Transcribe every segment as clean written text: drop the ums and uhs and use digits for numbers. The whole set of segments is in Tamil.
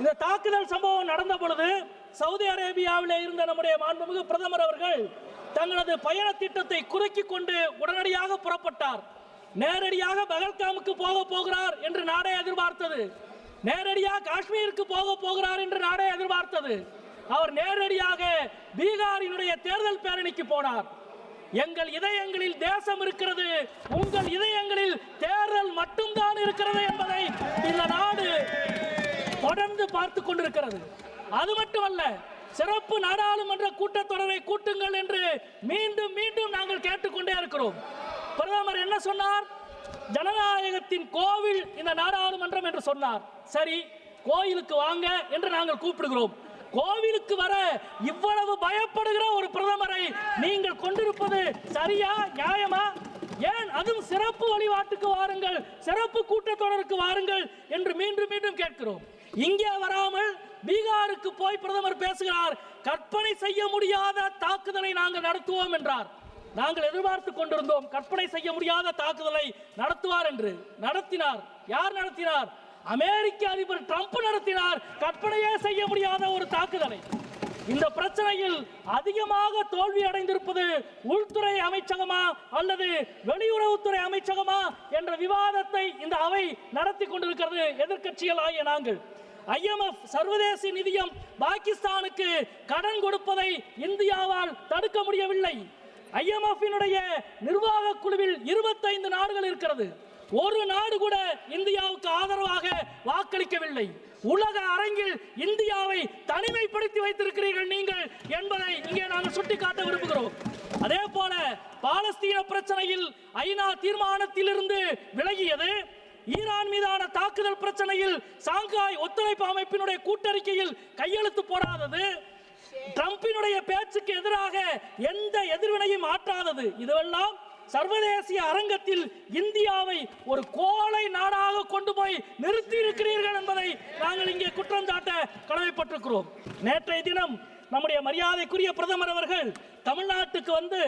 இந்த தாக்குதல் சம்பவம் நடந்த பொழுது சவுதி அரேபியாவில் இருந்த நம்முடைய மாண்புமிகு பிரதமர் அவர்கள் தங்களது பயண திட்டத்தை குறுக்கிக் கொண்டு உடனடியாக புறப்பட்டார். நேரடியாக பகல்காமுக்கு போகிறார் என்று நாடே எதிர்பார்த்தது. நேரடியாக காஷ்மீருக்கு போகிறார் என்று நாடே எதிர்பார்த்தது. அவர் நேரடியாக பீகாரினுடைய தேர்தல் பேரணிக்கு போனார். எங்கள் இதயங்களில் தேசம் இருக்கிறது, உங்கள் இதயங்களில் தேர்தல் மட்டும்தான் இருக்கிறது என்பதை இந்த நாடு தொடர்ந்து பார்த்து கொண்டிருக்கிறது. அது மட்டுமல்ல, சிறப்பு நாடாளுமன்ற கூட்டத்தொடரை கூட்டுங்கள் என்று மீண்டும் மீண்டும் நாங்கள் கேட்டுக்கொண்டே இருக்கிறோம். பிரதமர் என்ன சொன்னார்? ஜனநாயகத்தின் கோவில் இந்த நாடாளுமன்றம் என்று சொன்னார். சரி, கோயிலுக்கு வாங்க என்று நாங்கள் கூப்பிடுகிறோம். கோவிலுக்கு வர இவ்வளவு பயப்படுகிற ஒரு பிரதமரை நீங்கள் கொண்டிருப்பது சரியா, நியாயமா? ஏன் அதுவும் சிறப்பு வழிபாட்டுக்கு வாருங்கள், சிறப்பு கூட்டத்தொடருக்கு வாருங்கள் என்று மீண்டும் மீண்டும் கேட்கிறோம். இங்கே வராமல் பீகாருக்கு போய் பிரதமர் பேசுகிறார். கற்பனை செய்ய முடியாத தாக்குதலை நாங்கள் நடத்துவோம் என்றார். நாங்கள் எதிர்பார்த்து கொண்டிருந்தோம் கற்பனை செய்ய முடியாத தாக்குதலை நடத்துவார் என்று. நடத்தினார். யார் நடத்தினார்? அமெரிக்க அதிபர் ட்ரம்ப் நடத்தினார். கற்பனையே செய்ய முடியாத ஒரு தாக்குதலை. இந்த பிரச்சனையில் அதிகமாக தோல்வி அடைந்திருப்பது உள்துறை அமைச்சகமா அல்லது வெளியுறவுத்துறை அமைச்சகமா என்ற விவாதத்தை இந்த அவை நடத்தி கொண்டிருக்கிறது. எதிர்க்கட்சிகள் ஆகிய நாங்கள் IMF சர்வதேச நிதியம் பாகிஸ்தானுக்கு கடன் கொடுப்பதை இந்தியாவால் தடுக்க முடியவில்லை. IMF-இனுடைய நிர்வாக குழுவில் 25 நாடுகள் இருக்கிறது. ஒரு நாடு கூட இந்தியாவுக்கு ஆதரவாக வாக்களிக்கவில்லை. உலக அரங்கில் இந்தியாவை தனிமைப்படுத்தி வைத்திருக்கிறீர்கள் நீங்கள் என்பதை இங்கே நாங்கள் சுட்டிக்காட்ட விரும்புகிறோம். அதே போல பாலஸ்தீன பிரச்சனையில் ஐநா தீர்மானத்தில் இருந்து விலகியது, ஈரான் மீதான தாக்குதல் பிரச்சனையில் சாங்காய் ஒத்துழைப்பு அமைப்பினுடைய கூட்டறிக்கையில் கையெழுத்து போடாதது, ட்ரம்பினுடைய பேச்சுக்கு எதிராக எந்த எதிர்வினையும் ஆற்றாதது, இதுவெல்லாம் சர்வதேச அரங்கத்தில் இந்தியாவை ஒரு கோழை நாடாக கொண்டு போய் நிறுத்தி இருக்கிறீர்கள் என்பதை நாங்கள் இங்கே குற்றம் சாட்ட கடமைப்பட்டிருக்கிறோம். நேற்றைய தினம் நம்முடைய மரியாதைக்குரிய பிரதமர் அவர்கள் தமிழ்நாட்டுக்கு வந்து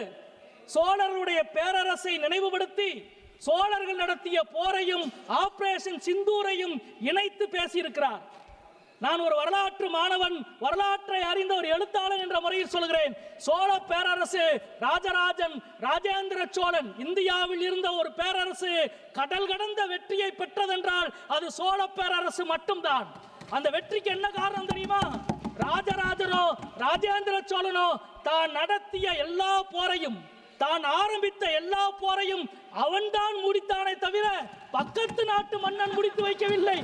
சோழர்களுடைய பேரரசை நினைவுபடுத்தி சோழர்கள் நடத்திய போரையும் ஆபரேஷன் சிந்தூரையும் இணைத்து பேசியிருக்கிறார். நான் ஒரு வரலாற்று மாணவன், வரலாற்றை அறிந்த ஒரு எழுத்தாளன் என்ற முறையில் சொல்கிறேன். சோழ பேரரசு, ராஜராஜன், ராஜேந்திர சோழன், இந்தியாவில் இருந்த ஒரு பேரரசு கடல் கடந்த வெற்றியை பெற்றதென்றால் அது சோழ பேரரசு மட்டும்தான். அந்த வெற்றிக்கு என்ன காரணம் தெரியுமா? ராஜராஜனோ ராஜேந்திர சோழனோ தான் நடத்திய எல்லா போரையும், தான் ஆரம்பித்த எல்லா போரையும் அவன்தான் முடித்தானே தவிர பக்கத்து நாட்டு மன்னன் முடித்து வைக்கவில்லை.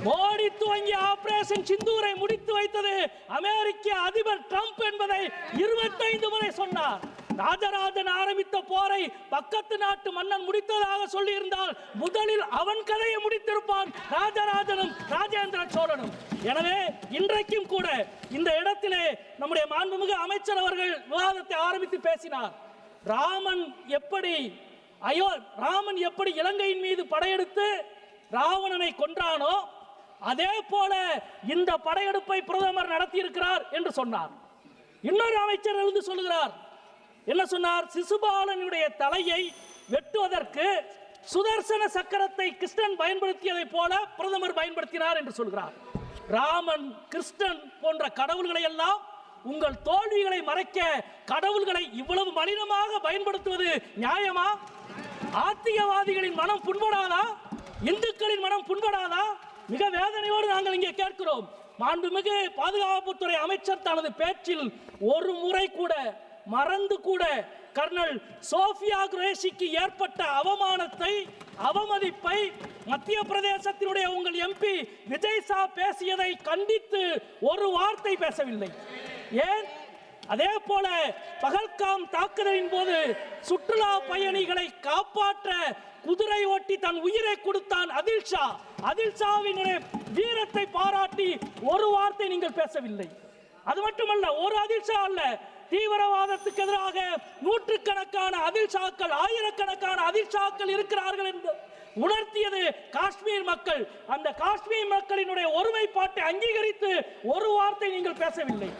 மோடி துவங்கிய ஆபரேஷன் சிந்தூரை முடித்து வைத்தது அமெரிக்க அதிபர் ட்ரம்ப் என்பதை 25 முறை சொன்னார். ராஜராஜன் ஆரம்பித்த போரை பக்கத்து நாட்டு மன்னன் முடித்ததாக சொல்லி இருந்தால் முதலில் அவன் கதையை முடித்திருப்பான் ராஜராஜனும் ராஜேந்திர சோழனும். எனவே இன்றைக்கும் கூட இந்த இடத்திலே நம்முடைய மாண்புமிகு அமைச்சர் அவர்கள் விவாதத்தை ஆரம்பித்து பேசினார். ராமன் எப்படி இலங்கையின் மீது படையெடுத்து ராவணனை கொன்றானோ அதே போல இந்த படையெடுப்பை பிரதமர் நடத்தி இருக்கிறார் என்று சொன்னார். இன்னொரு அமைச்சர் இருந்து சொல்லுகிறார். என்ன சொன்னார்? சிசுபாலனுடைய தலையை வெட்டுவதற்கு சுதர்சன சக்கரத்தை கிருஷ்ணன் பயன்படுத்தியதை போல பிரதமர் பயன்படுத்தினார் என்று சொல்கிறார். ராமன், கிருஷ்ணன் போன்ற கடவுள்களை எல்லாம் உங்கள் தோல்விகளை மறைக்க கடவுள்களை இவ்வளவு மலினமாக பயன்படுத்துவது நியாயமா? ஆத்திகவாதிகளின் மனம் புண்படாதா? இந்துக்களின் மனம் புண்படாதா? மிக வேதனையோடு நாங்கள் இங்கே கேட்கிறோம். மாண்புமிகு பாதுகாப்புத்துறை அமைச்சர் தனது பேச்சில் ஒரு முறை கூட மறந்து கூட கர்னல் சோஃபியா குரேஷிக்கு ஏற்பட்ட அவமானத்தை, அவமதிப்பை மத்திய பிரதேசத்தினுடைய உங்கள் MP விஜய் ஷா பேசியதை கண்டித்து ஒரு வார்த்தை பேசவில்லை. ஏன்? அதே போல பகல்காம் தாக்குதலின் போது சுற்றுலா பயணிகளை காப்பாற்ற குதிரை ஓட்டி தன் உயிரை கொடுத்தான் அதில்ஷா. அதில்ஷாவினுடைய வீரத்தை பாராட்டி ஒரு வார்த்தை நீங்கள் பேசவில்லை. அது மட்டுமல்ல, ஒரு அதில்ஷா அல்ல, தீவிரவாதத்துக்கு எதிராக நூற்றுக்கணக்கான அதில்ஷாக்கள், ஆயிரக்கணக்கான அதில்ஷாக்கள் இருக்கிறார்கள் என்று உணர்த்தியது காஷ்மீர் மக்கள். அந்த காஷ்மீர் மக்களினுடைய ஒருமைப்பாட்டை அங்கீகரித்து ஒரு வார்த்தை நீங்கள் பேசவில்லை.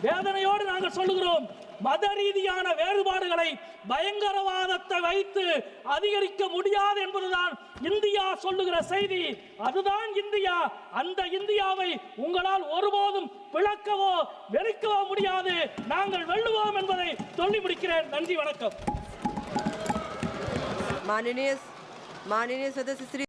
வேதனையோடு நாங்கள் சொல்லுகிறோம், மத ரீதியான வேறுபாடுகளை பயங்கரவாதத்தை வைத்து அதிகரிக்க முடியாது என்பதுதான் இந்தியா சொல்லுகிற செய்தி. அதுதான் இந்தியா. அந்த இந்தியாவை உங்களால் ஒருபோதும் பிளக்கவோ வெறுக்கவோ முடியாது. நாங்கள் வெல்லுவோம் என்பதை சொல்லி முடிக்கிறேன். நன்றி, வணக்கம். माननीय सदस्य श्री